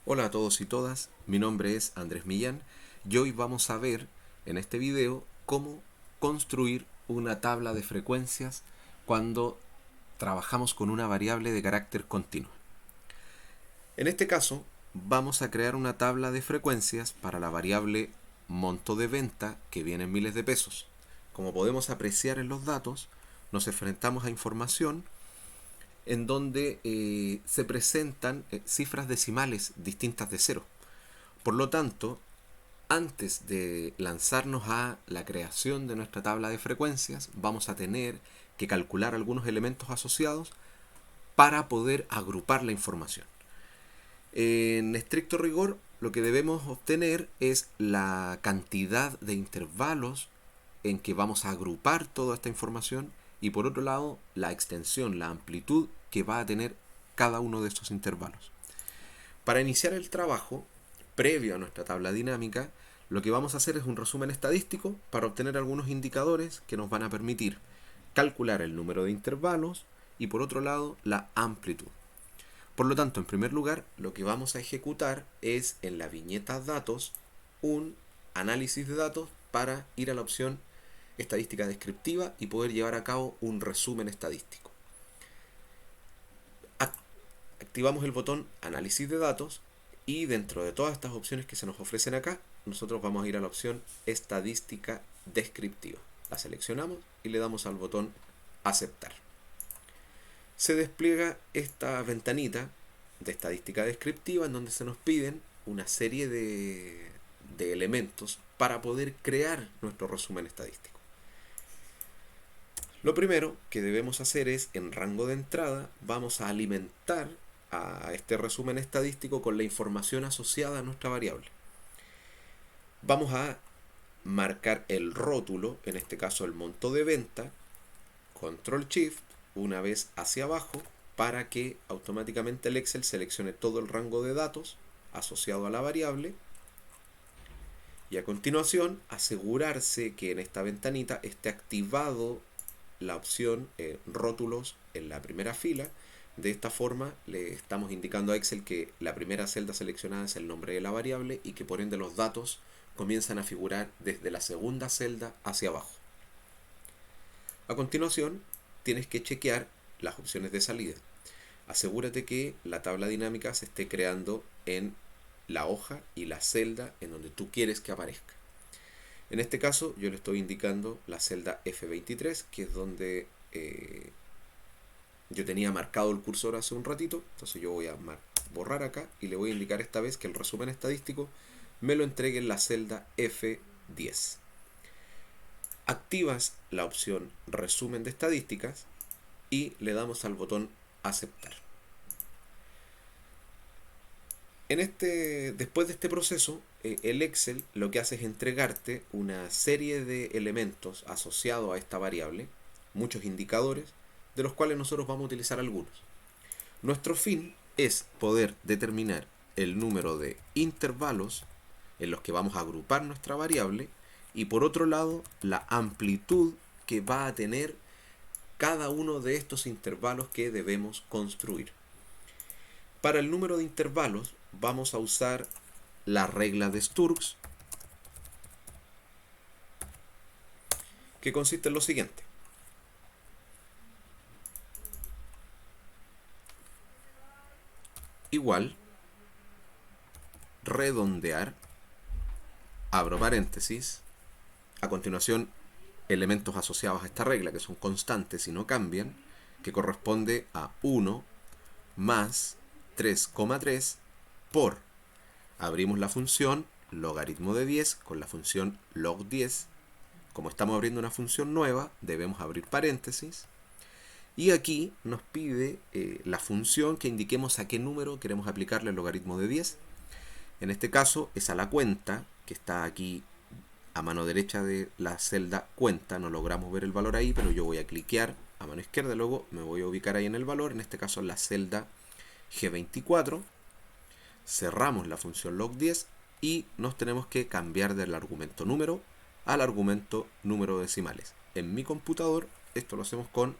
Hola a todos y todas, mi nombre es Andrés Millán y hoy vamos a ver en este video cómo construir una tabla de frecuencias cuando trabajamos con una variable de carácter continuo. En este caso vamos a crear una tabla de frecuencias para la variable monto de venta que viene en miles de pesos. Como podemos apreciar en los datos, nos enfrentamos a información en donde se presentan cifras decimales distintas de cero. Por lo tanto, antes de lanzarnos a la creación de nuestra tabla de frecuencias, vamos a tener que calcular algunos elementos asociados para poder agrupar la información. En estricto rigor, lo que debemos obtener es la cantidad de intervalos en que vamos a agrupar toda esta información y por otro lado la extensión, la amplitud que va a tener cada uno de estos intervalos. Para iniciar el trabajo, previo a nuestra tabla dinámica, lo que vamos a hacer es un resumen estadístico para obtener algunos indicadores que nos van a permitir calcular el número de intervalos y por otro lado la amplitud. Por lo tanto, en primer lugar, lo que vamos a ejecutar es en la viñeta datos un análisis de datos para ir a la opción estadística descriptiva y poder llevar a cabo un resumen estadístico. Activamos el botón análisis de datos y dentro de todas estas opciones que se nos ofrecen acá, nosotros vamos a ir a la opción estadística descriptiva. La seleccionamos y le damos al botón aceptar. Se despliega esta ventanita de estadística descriptiva en donde se nos piden una serie de elementos para poder crear nuestro resumen estadístico. Lo primero que debemos hacer es, en rango de entrada, vamos a alimentar a este resumen estadístico con la información asociada a nuestra variable. Vamos a marcar el rótulo, en este caso el monto de venta, control shift, una vez hacia abajo, para que automáticamente el Excel seleccione todo el rango de datos asociado a la variable y a continuación asegurarse que en esta ventanita esté activado la opción rótulos en la primera fila. De esta forma le estamos indicando a Excel que la primera celda seleccionada es el nombre de la variable y que por ende los datos comienzan a figurar desde la segunda celda hacia abajo. A continuación tienes que chequear las opciones de salida. Asegúrate que la tabla dinámica se esté creando en la hoja y la celda en donde tú quieres que aparezca. En este caso yo le estoy indicando la celda F23, que es donde yo tenía marcado el cursor hace un ratito. Entonces yo voy a borrar acá y le voy a indicar esta vez que el resumen estadístico me lo entregue en la celda F10. Activas la opción resumen de estadísticas y le damos al botón aceptar. Después de este proceso, el Excel lo que hace es entregarte una serie de elementos asociados a esta variable, muchos indicadores, de los cuales nosotros vamos a utilizar algunos. Nuestro fin es poder determinar el número de intervalos en los que vamos a agrupar nuestra variable y por otro lado la amplitud que va a tener cada uno de estos intervalos que debemos construir. Para el número de intervalos vamos a usar la regla de Sturks, que consiste en lo siguiente. Igual, redondear, abro paréntesis, a continuación elementos asociados a esta regla que son constantes y no cambian, que corresponde a 1 más 3,3 por, abrimos la función logaritmo de 10 con la función log10. Como estamos abriendo una función nueva, debemos abrir paréntesis. Y aquí nos pide la función que indiquemos a qué número queremos aplicarle el logaritmo de 10. En este caso es a la cuenta, que está aquí a mano derecha de la celda cuenta. No logramos ver el valor ahí, pero yo voy a cliquear a mano izquierda, luego me voy a ubicar ahí en el valor, en este caso en la celda G24. Cerramos la función log10 y nos tenemos que cambiar del argumento número al argumento número decimales. En mi computador esto lo hacemos con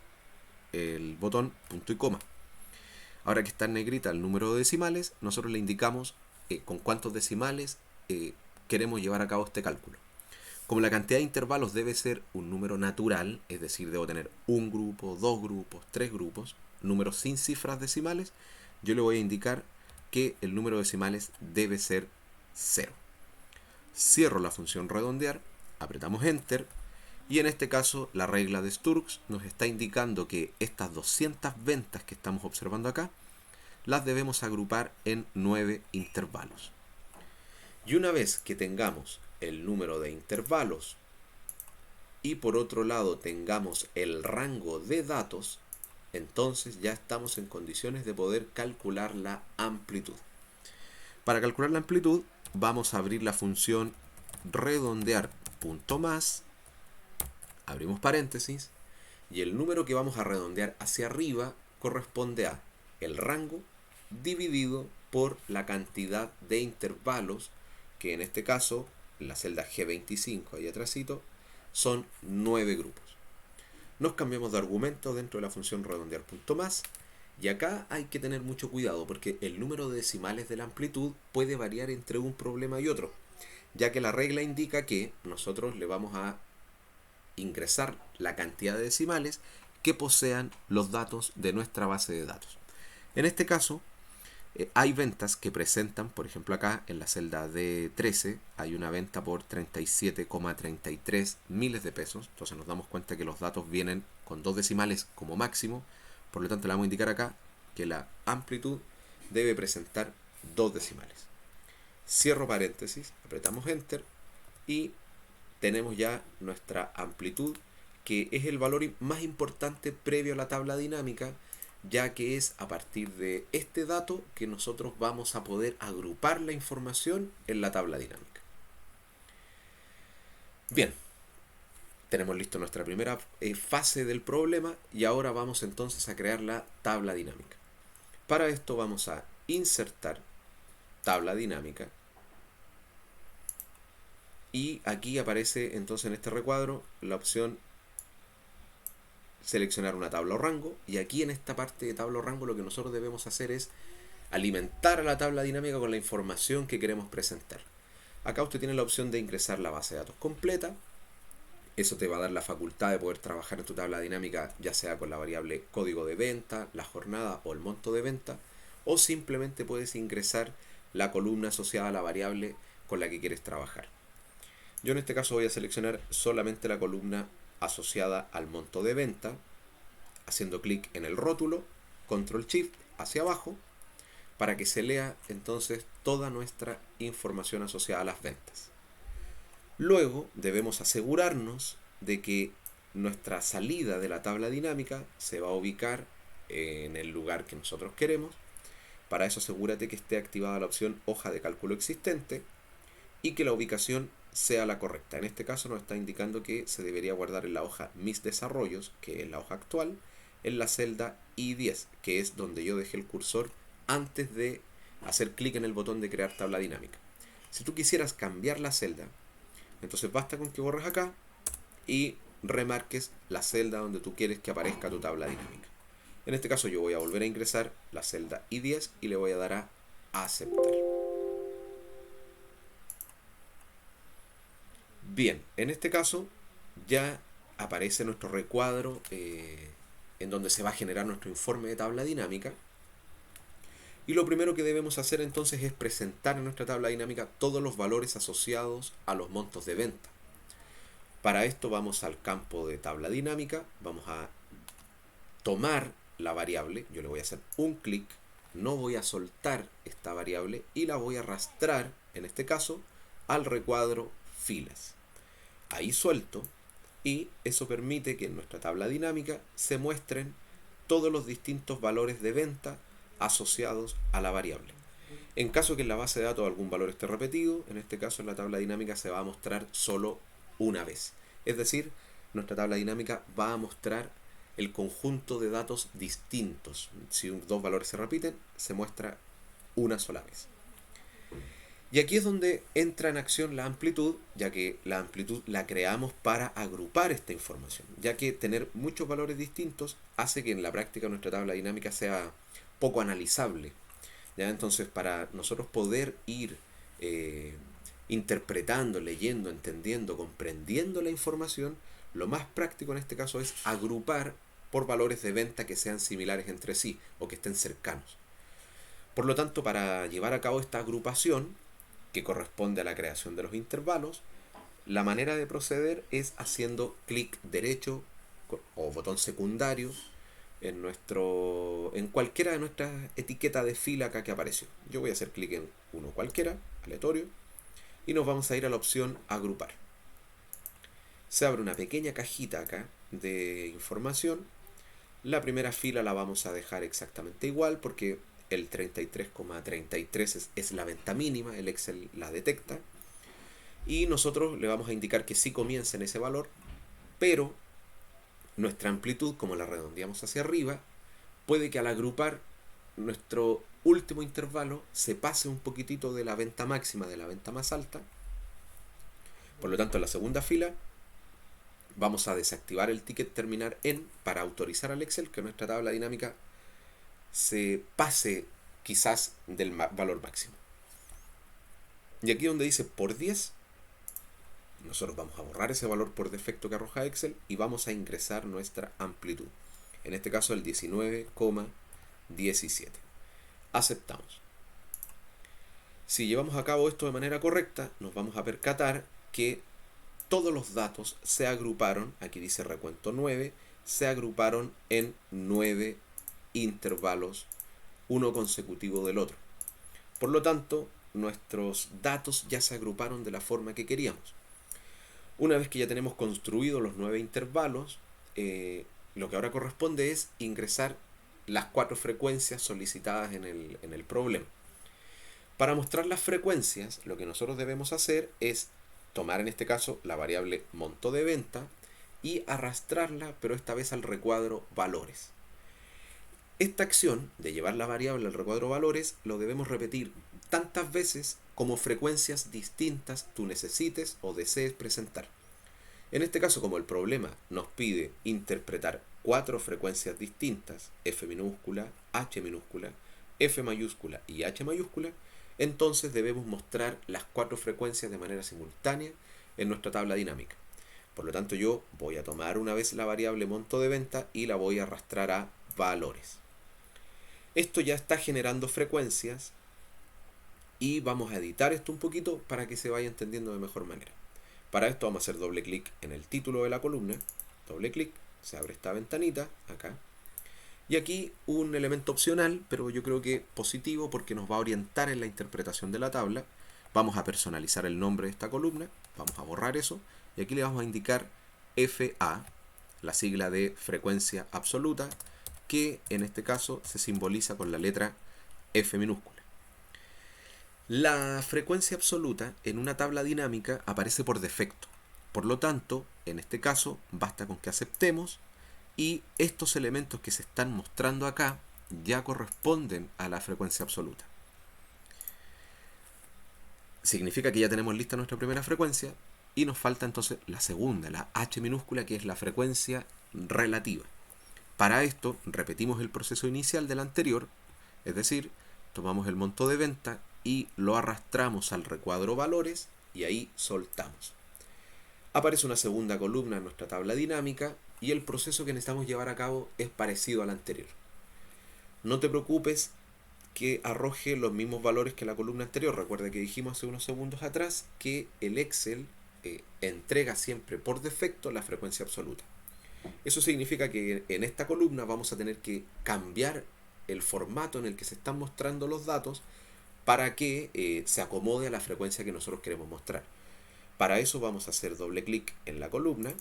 el botón punto y coma. Ahora que está en negrita el número de decimales, nosotros le indicamos con cuántos decimales queremos llevar a cabo este cálculo. Como la cantidad de intervalos debe ser un número natural, es decir, debo tener un grupo, dos grupos, tres grupos, números sin cifras decimales, yo le voy a indicar que el número de decimales debe ser 0. Cierro la función redondear, apretamos Enter, y en este caso la regla de Sturks nos está indicando que estas 200 ventas que estamos observando acá las debemos agrupar en 9 intervalos. Y una vez que tengamos el número de intervalos y por otro lado tengamos el rango de datos, entonces ya estamos en condiciones de poder calcular la amplitud. Para calcular la amplitud vamos a abrir la función redondear punto más, abrimos paréntesis, y el número que vamos a redondear hacia arriba corresponde a el rango dividido por la cantidad de intervalos, que en este caso, en la celda G25 ahí atrásito, son 9 grupos. Nos cambiamos de argumento dentro de la función redondear punto más, y acá hay que tener mucho cuidado porque el número de decimales de la amplitud puede variar entre un problema y otro, ya que la regla indica que nosotros le vamos a ingresar la cantidad de decimales que posean los datos de nuestra base de datos. En este caso, hay ventas que presentan, por ejemplo acá en la celda D13 hay una venta por 37,33 miles de pesos, entonces nos damos cuenta que los datos vienen con 2 decimales como máximo, por lo tanto le vamos a indicar acá que la amplitud debe presentar 2 decimales. Cierro paréntesis, apretamos Enter y tenemos ya nuestra amplitud, que es el valor más importante previo a la tabla dinámica, ya que es a partir de este dato que nosotros vamos a poder agrupar la información en la tabla dinámica. Bien, tenemos listo nuestra primera fase del problema y ahora vamos entonces a crear la tabla dinámica. Para esto vamos a insertar tabla dinámica y aquí aparece entonces en este recuadro la opción seleccionar una tabla o rango, y aquí en esta parte de tabla o rango lo que nosotros debemos hacer es alimentar a la tabla dinámica con la información que queremos presentar. Acá usted tiene la opción de ingresar la base de datos completa, eso te va a dar la facultad de poder trabajar en tu tabla dinámica ya sea con la variable código de venta, la jornada o el monto de venta, o simplemente puedes ingresar la columna asociada a la variable con la que quieres trabajar. Yo en este caso voy a seleccionar solamente la columna asociada al monto de venta, haciendo clic en el rótulo, control shift hacia abajo, para que se lea entonces toda nuestra información asociada a las ventas. Luego debemos asegurarnos de que nuestra salida de la tabla dinámica se va a ubicar en el lugar que nosotros queremos. Para eso asegúrate que esté activada la opción hoja de cálculo existente y que la ubicación sea la correcta. En este caso nos está indicando que se debería guardar en la hoja Mis Desarrollos, que es la hoja actual, en la celda I10, que es donde yo dejé el cursor antes de hacer clic en el botón de crear tabla dinámica. Si tú quisieras cambiar la celda, entonces basta con que borres acá y remarques la celda donde tú quieres que aparezca tu tabla dinámica. En este caso yo voy a volver a ingresar la celda I10 y le voy a dar a aceptar. Bien, en este caso ya aparece nuestro recuadro en donde se va a generar nuestro informe de tabla dinámica. Y lo primero que debemos hacer entonces es presentar en nuestra tabla dinámica todos los valores asociados a los montos de venta. Para esto vamos al campo de tabla dinámica, vamos a tomar la variable, yo le voy a hacer un clic, no voy a soltar esta variable y la voy a arrastrar, en este caso, al recuadro filas. Ahí suelto y eso permite que en nuestra tabla dinámica se muestren todos los distintos valores de venta asociados a la variable. En caso que en la base de datos algún valor esté repetido, en este caso en la tabla dinámica se va a mostrar solo una vez. Es decir, nuestra tabla dinámica va a mostrar el conjunto de datos distintos. Si dos valores se repiten, se muestra una sola vez. Y aquí es donde entra en acción la amplitud, ya que la amplitud la creamos para agrupar esta información, ya que tener muchos valores distintos hace que en la práctica nuestra tabla dinámica sea poco analizable, ¿Ya? Entonces, para nosotros poder ir interpretando, leyendo, entendiendo, comprendiendo la información, lo más práctico en este caso es agrupar por valores de venta que sean similares entre sí o que estén cercanos. Por lo tanto, para llevar a cabo esta agrupación, que corresponde a la creación de los intervalos, la manera de proceder es haciendo clic derecho o botón secundario en cualquiera de nuestras etiquetas de fila acá que apareció. Yo voy a hacer clic en uno cualquiera, aleatorio, y nos vamos a ir a la opción agrupar. Se abre una pequeña cajita acá de información. La primera fila la vamos a dejar exactamente igual porque el 33,33 es la venta mínima, el Excel la detecta. Y nosotros le vamos a indicar que sí comienza en ese valor, pero nuestra amplitud, como la redondeamos hacia arriba, puede que al agrupar nuestro último intervalo se pase un poquitito de la venta máxima, de la venta más alta. Por lo tanto, en la segunda fila vamos a desactivar el ticket terminar en para autorizar al Excel que nuestra tabla dinámica se pase quizás del valor máximo. Y aquí donde dice por 10, nosotros vamos a borrar ese valor por defecto que arroja Excel y vamos a ingresar nuestra amplitud. En este caso el 19,17. Aceptamos. Si llevamos a cabo esto de manera correcta, nos vamos a percatar que todos los datos se agruparon, aquí dice recuento 9, se agruparon en 9 intervalos, uno consecutivo del otro. Por lo tanto, nuestros datos ya se agruparon de la forma que queríamos. Una vez que ya tenemos construidos los 9 intervalos, lo que ahora corresponde es ingresar las 4 frecuencias solicitadas en el problema. Para mostrar las frecuencias, lo que nosotros debemos hacer es tomar en este caso la variable monto de venta y arrastrarla, pero esta vez al recuadro valores. Esta acción de llevar la variable al recuadro valores lo debemos repetir tantas veces como frecuencias distintas tú necesites o desees presentar. En este caso, como el problema nos pide interpretar 4 frecuencias distintas, F minúscula, H minúscula, F mayúscula y H mayúscula, entonces debemos mostrar las 4 frecuencias de manera simultánea en nuestra tabla dinámica. Por lo tanto, yo voy a tomar una vez la variable monto de venta y la voy a arrastrar a valores. Esto ya está generando frecuencias y vamos a editar esto un poquito para que se vaya entendiendo de mejor manera. Para esto vamos a hacer doble clic en el título de la columna, doble clic, se abre esta ventanita acá. Y aquí un elemento opcional, pero yo creo que positivo porque nos va a orientar en la interpretación de la tabla. Vamos a personalizar el nombre de esta columna, vamos a borrar eso y aquí le vamos a indicar FA, la sigla de frecuencia absoluta, que en este caso se simboliza con la letra F minúscula. La frecuencia absoluta en una tabla dinámica aparece por defecto. Por lo tanto, en este caso, basta con que aceptemos y estos elementos que se están mostrando acá ya corresponden a la frecuencia absoluta. Significa que ya tenemos lista nuestra primera frecuencia y nos falta entonces la segunda, la H minúscula, que es la frecuencia relativa. Para esto repetimos el proceso inicial del anterior, es decir, tomamos el monto de venta y lo arrastramos al recuadro valores y ahí soltamos. Aparece una segunda columna en nuestra tabla dinámica y el proceso que necesitamos llevar a cabo es parecido al anterior. No te preocupes que arroje los mismos valores que la columna anterior. Recuerda que dijimos hace unos segundos atrás que el Excel entrega siempre por defecto la frecuencia absoluta. Eso significa que en esta columna vamos a tener que cambiar el formato en el que se están mostrando los datos para que se acomode a la frecuencia que nosotros queremos mostrar. Para eso vamos a hacer doble clic en la columna,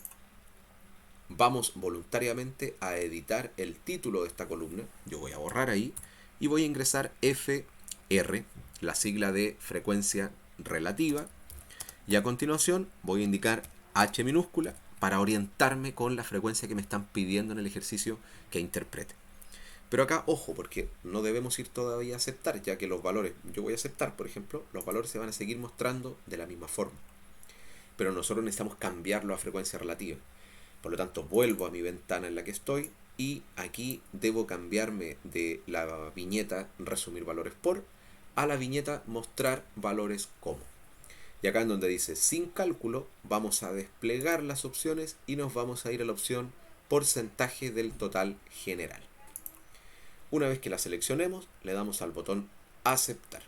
vamos voluntariamente a editar el título de esta columna, yo voy a borrar ahí y voy a ingresar FR, la sigla de frecuencia relativa, y a continuación voy a indicar H minúscula para orientarme con la frecuencia que me están pidiendo en el ejercicio que interprete. Pero acá, ojo, porque no debemos ir todavía a aceptar, ya que los valores, yo voy a aceptar, por ejemplo, los valores se van a seguir mostrando de la misma forma. Pero nosotros necesitamos cambiarlo a frecuencia relativa. Por lo tanto, vuelvo a mi ventana en la que estoy, y aquí debo cambiarme de la viñeta resumir valores por a la viñeta mostrar valores como. Y acá en donde dice sin cálculo vamos a desplegar las opciones y nos vamos a ir a la opción porcentaje del total general. Una vez que la seleccionemos, le damos al botón aceptar.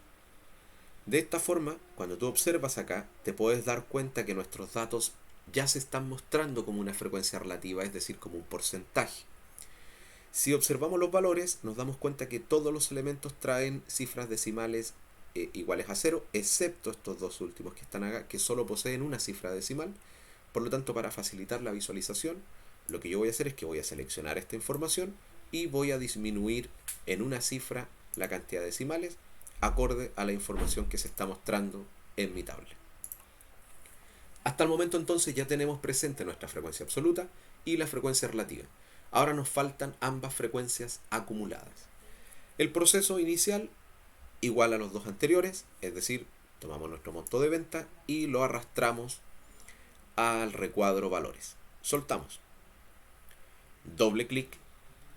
De esta forma, cuando tú observas acá, te puedes dar cuenta que nuestros datos ya se están mostrando como una frecuencia relativa, es decir, como un porcentaje. Si observamos los valores, nos damos cuenta que todos los elementos traen cifras decimales iguales a 0, excepto estos dos últimos que están acá, que solo poseen una cifra decimal. Por lo tanto, para facilitar la visualización, lo que yo voy a hacer es que voy a seleccionar esta información y voy a disminuir en una cifra la cantidad de decimales acorde a la información que se está mostrando en mi tabla. Hasta el momento entonces ya tenemos presente nuestra frecuencia absoluta y la frecuencia relativa. Ahora nos faltan ambas frecuencias acumuladas. El proceso inicial igual a los dos anteriores, es decir, tomamos nuestro monto de venta y lo arrastramos al recuadro valores. Soltamos. Doble clic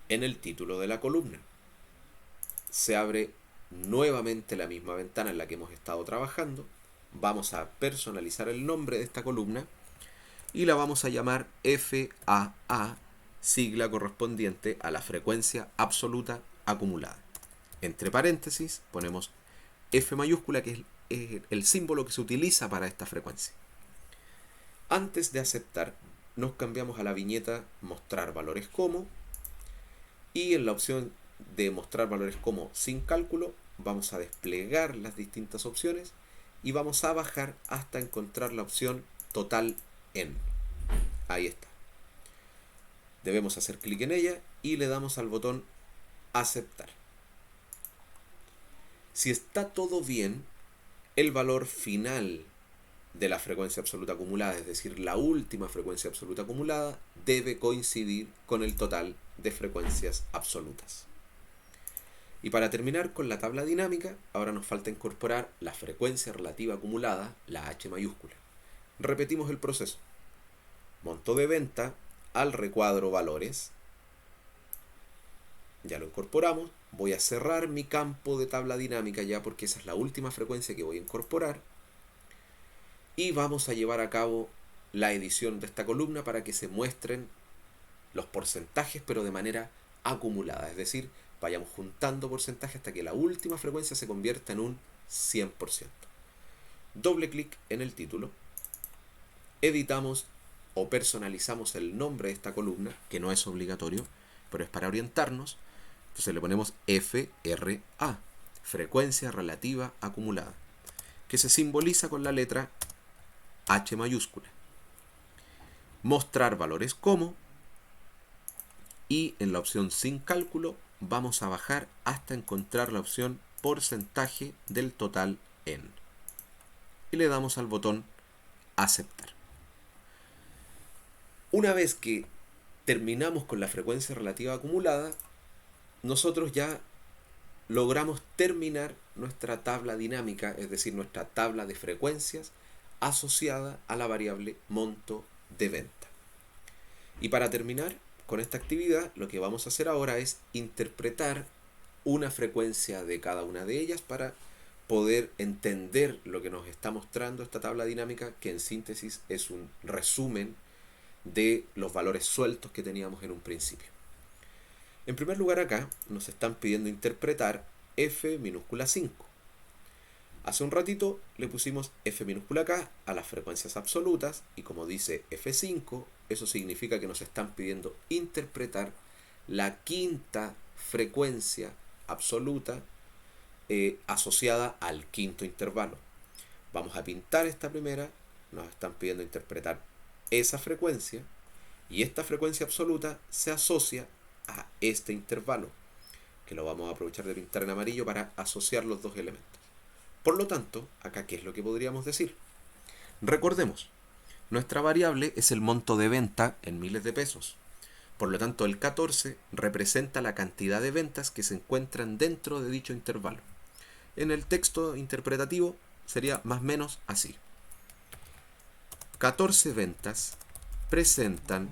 en el título de la columna. Se abre nuevamente la misma ventana en la que hemos estado trabajando. Vamos a personalizar el nombre de esta columna y la vamos a llamar FAA, sigla correspondiente a la frecuencia absoluta acumulada. Entre paréntesis ponemos F mayúscula, que es el símbolo que se utiliza para esta frecuencia. Antes de aceptar, nos cambiamos a la viñeta mostrar valores como, y en la opción de mostrar valores como sin cálculo vamos a desplegar las distintas opciones y vamos a bajar hasta encontrar la opción total en. Ahí está. Debemos hacer clic en ella y le damos al botón aceptar. Si está todo bien, el valor final de la frecuencia absoluta acumulada, es decir, la última frecuencia absoluta acumulada, debe coincidir con el total de frecuencias absolutas. Y para terminar con la tabla dinámica, ahora nos falta incorporar la frecuencia relativa acumulada, la H mayúscula. Repetimos el proceso. Monto de venta al recuadro valores. Ya lo incorporamos. Voy a cerrar mi campo de tabla dinámica ya porque esa es la última frecuencia que voy a incorporar. Y vamos a llevar a cabo la edición de esta columna para que se muestren los porcentajes, pero de manera acumulada. Es decir, vayamos juntando porcentajes hasta que la última frecuencia se convierta en un 100%. Doble clic en el título. Editamos o personalizamos el nombre de esta columna, que no es obligatorio, pero es para orientarnos. Entonces le ponemos FRA, frecuencia relativa acumulada, que se simboliza con la letra H mayúscula. Mostrar valores como, y en la opción sin cálculo vamos a bajar hasta encontrar la opción porcentaje del total en. Y le damos al botón aceptar. Una vez que terminamos con la frecuencia relativa acumulada, nosotros ya logramos terminar nuestra tabla dinámica, es decir, nuestra tabla de frecuencias asociada a la variable monto de venta. Y para terminar con esta actividad, lo que vamos a hacer ahora es interpretar una frecuencia de cada una de ellas para poder entender lo que nos está mostrando esta tabla dinámica, que en síntesis es un resumen de los valores sueltos que teníamos en un principio. En primer lugar, acá nos están pidiendo interpretar F minúscula 5. Hace un ratito le pusimos F minúscula K a las frecuencias absolutas y como dice F5, eso significa que nos están pidiendo interpretar la quinta frecuencia absoluta asociada al quinto intervalo. Vamos a pintar esta primera, nos están pidiendo interpretar esa frecuencia y esta frecuencia absoluta se asocia a este intervalo, que lo vamos a aprovechar de pintar en amarillo para asociar los dos elementos. Por lo tanto, acá, ¿qué es lo que podríamos decir? Recordemos, nuestra variable es el monto de venta en miles de pesos. Por lo tanto, el 14 representa la cantidad de ventas que se encuentran dentro de dicho intervalo. En el texto interpretativo sería más o menos así. 14 ventas presentan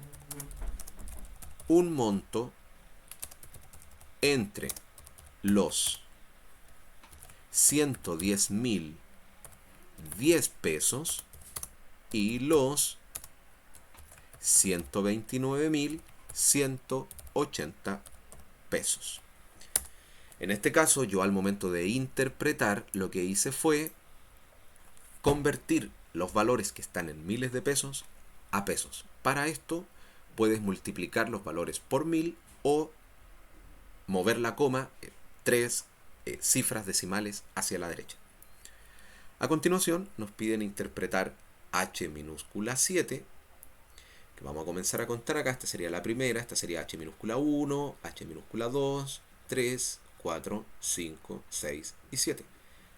un monto entre los 110.010 pesos y los 129.180 pesos. En este caso, yo al momento de interpretar, lo que hice fue convertir los valores que están en miles de pesos a pesos. Para esto, puedes multiplicar los valores por 1000 o mover la coma 3 cifras decimales hacia la derecha. A continuación, nos piden interpretar h minúscula 7, que vamos a comenzar a contar acá. Esta sería la primera, esta sería h minúscula 1, h minúscula 2, 3, 4, 5, 6 y 7.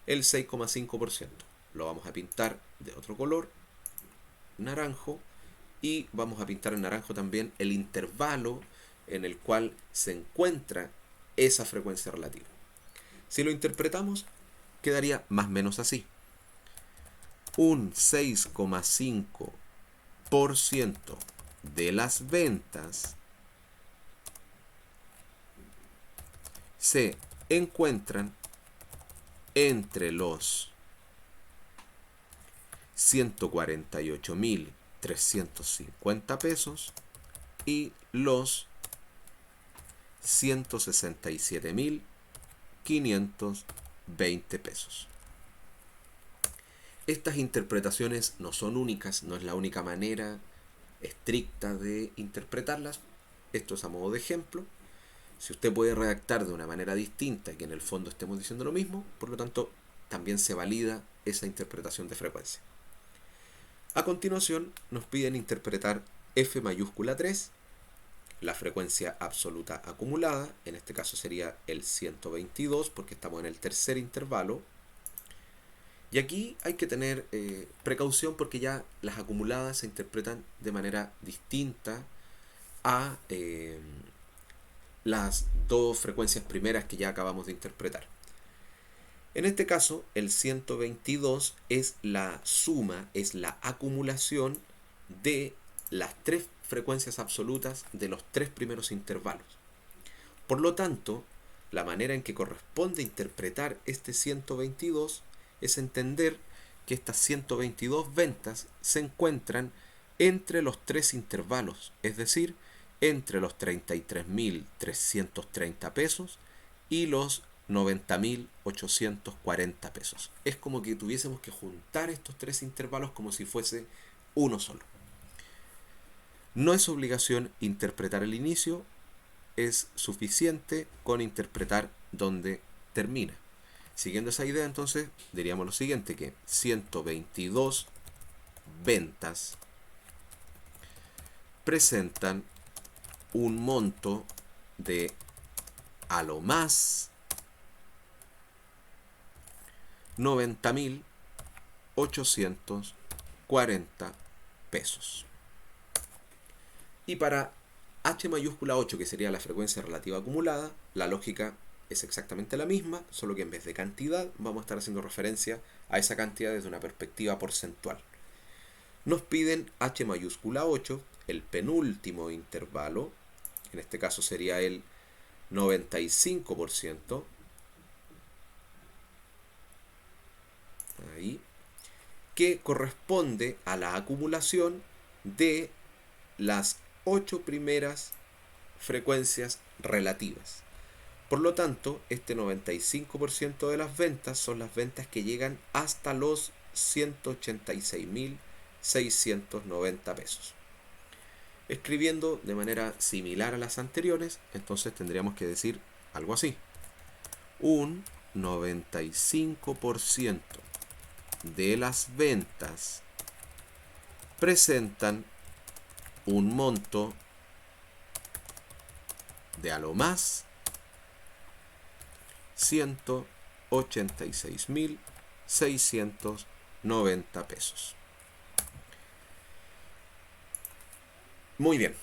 El 6,5%. Lo vamos a pintar de otro color, naranjo, y vamos a pintar en naranjo también el intervalo en el cual se encuentra esa frecuencia relativa. Si lo interpretamos, quedaría más o menos así. Un 6,5% de las ventas se encuentran entre los 148.350 pesos y los 167.520 pesos. Estas interpretaciones no son únicas, no es la única manera estricta de interpretarlas. Esto es a modo de ejemplo. Si usted puede redactar de una manera distinta, que en el fondo estemos diciendo lo mismo, por lo tanto, también se valida esa interpretación de frecuencia. A continuación, nos piden interpretar f mayúscula 3, la frecuencia absoluta acumulada. En este caso sería el 122, porque estamos en el tercer intervalo. Y aquí hay que tener precaución, porque ya las acumuladas se interpretan de manera distinta a las dos frecuencias primeras que ya acabamos de interpretar. En este caso, el 122 es la suma, es la acumulación de las tres frecuencias absolutas de los tres primeros intervalos. Por lo tanto, la manera en que corresponde interpretar este 122 es entender que estas 122 ventas se encuentran entre los tres intervalos, es decir, entre los 33.330 pesos y los 90.840 pesos. Es como que tuviésemos que juntar estos tres intervalos como si fuese uno solo. No es obligación interpretar el inicio, es suficiente con interpretar donde termina. Siguiendo esa idea, entonces, diríamos lo siguiente, que 122 ventas presentan un monto de a lo más 90.840 pesos. Y para h mayúscula 8, que sería la frecuencia relativa acumulada, la lógica es exactamente la misma, solo que en vez de cantidad vamos a estar haciendo referencia a esa cantidad desde una perspectiva porcentual. Nos piden h mayúscula 8, el penúltimo intervalo, en este caso sería el 95%, ahí, que corresponde a la acumulación de las 8 primeras frecuencias relativas. Por lo tanto, este 95% de las ventas son las ventas que llegan hasta los 186.690 pesos. Escribiendo de manera similar a las anteriores, entonces tendríamos que decir algo así. Un 95% de las ventas presentan un monto de a lo más 186.690 pesos. Muy bien.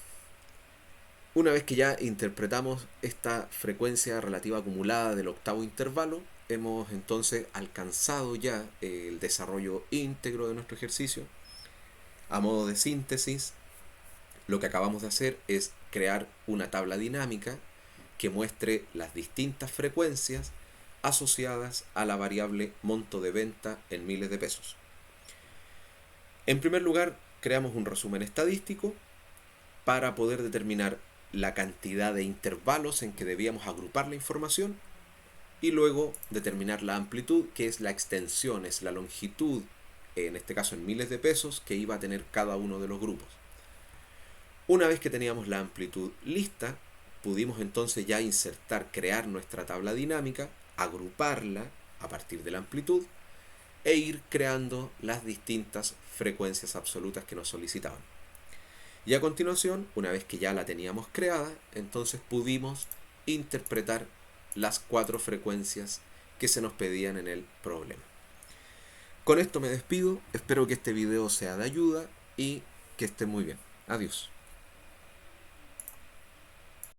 Una vez que ya interpretamos esta frecuencia relativa acumulada del octavo intervalo, hemos entonces alcanzado ya el desarrollo íntegro de nuestro ejercicio. A modo de síntesis, lo que acabamos de hacer es crear una tabla dinámica que muestre las distintas frecuencias asociadas a la variable monto de venta en miles de pesos. En primer lugar, creamos un resumen estadístico para poder determinar la cantidad de intervalos en que debíamos agrupar la información y luego determinar la amplitud, que es la extensión, es la longitud, en este caso en miles de pesos, que iba a tener cada uno de los grupos. Una vez que teníamos la amplitud lista, pudimos entonces ya insertar, crear nuestra tabla dinámica, agruparla a partir de la amplitud e ir creando las distintas frecuencias absolutas que nos solicitaban. Y a continuación, una vez que ya la teníamos creada, entonces pudimos interpretar las 4 frecuencias que se nos pedían en el problema. Con esto me despido, espero que este video sea de ayuda y que esté muy bien. Adiós.